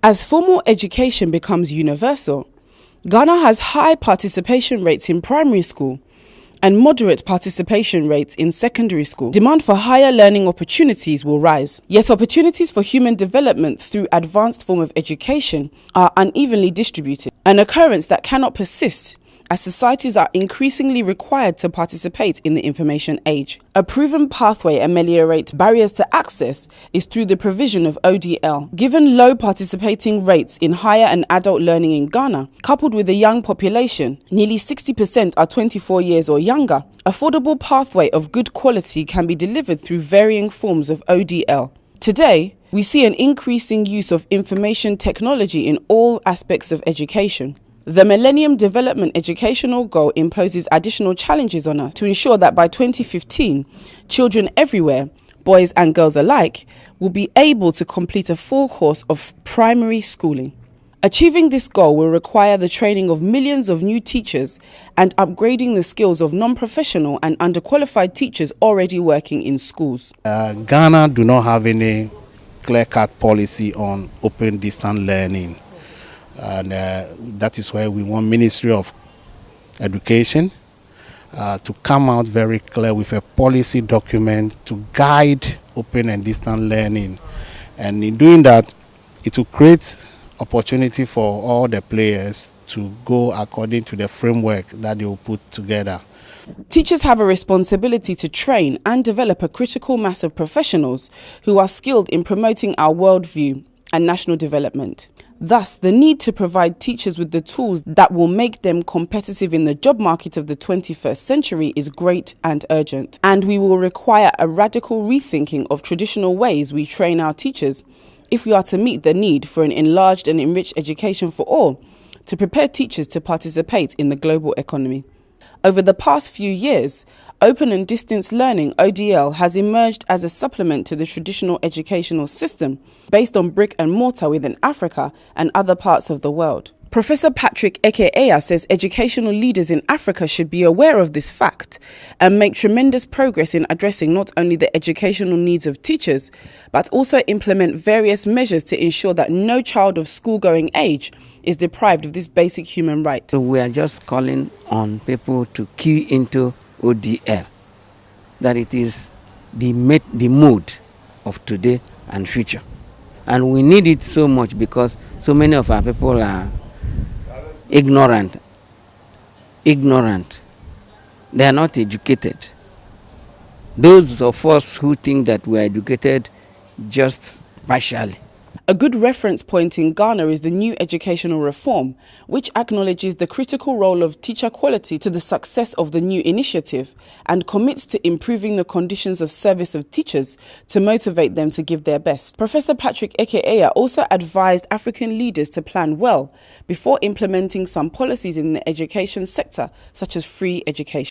As formal education becomes universal, Ghana has high participation rates in primary school and moderate participation rates in secondary school. Demand for higher learning opportunities will rise. Yet opportunities for human development through advanced form of education are unevenly distributed, an occurrence that cannot persist as societies are increasingly required to participate in the information age. A proven pathway to ameliorate barriers to access is through the provision of ODL. Given low participating rates in higher and adult learning in Ghana, coupled with a young population, nearly 60% are 24 years or younger, affordable pathway of good quality can be delivered through varying forms of ODL. Today, we see an increasing use of information technology in all aspects of education. The Millennium Development Educational Goal imposes additional challenges on us to ensure that by 2015, children everywhere, boys and girls alike, will be able to complete a full course of primary schooling. Achieving this goal will require the training of millions of new teachers and upgrading the skills of non-professional and underqualified teachers already working in schools. Ghana do not have any clear-cut policy on open distance learning. And that is why we want Ministry of Education to come out very clear with a policy document to guide open and distance learning. And in doing that, it will create opportunity for all the players to go according to the framework that they will put together. Teachers have a responsibility to train and develop a critical mass of professionals who are skilled in promoting our worldview and national development. Thus, the need to provide teachers with the tools that will make them competitive in the job market of the 21st century is great and urgent. And we will require a radical rethinking of traditional ways we train our teachers if we are to meet the need for an enlarged and enriched education for all, to prepare teachers to participate in the global economy. Over the past few years, open and distance learning (ODL) has emerged as a supplement to the traditional educational system based on brick and mortar within Africa and other parts of the world. Professor Patrick Ekeaya says educational leaders in Africa should be aware of this fact and make tremendous progress in addressing not only the educational needs of teachers, but also implement various measures to ensure that no child of school-going age is deprived of this basic human right. So we are just calling on people to key into ODL, that it is the mood of today and future. And we need it so much because so many of our people are ignorant. They are not educated. Those of us who think that we are educated just partially. A good reference point in Ghana is the new educational reform, which acknowledges the critical role of teacher quality to the success of the new initiative and commits to improving the conditions of service of teachers to motivate them to give their best. Professor Patrick Ekeaya also advised African leaders to plan well before implementing some policies in the education sector, such as free education.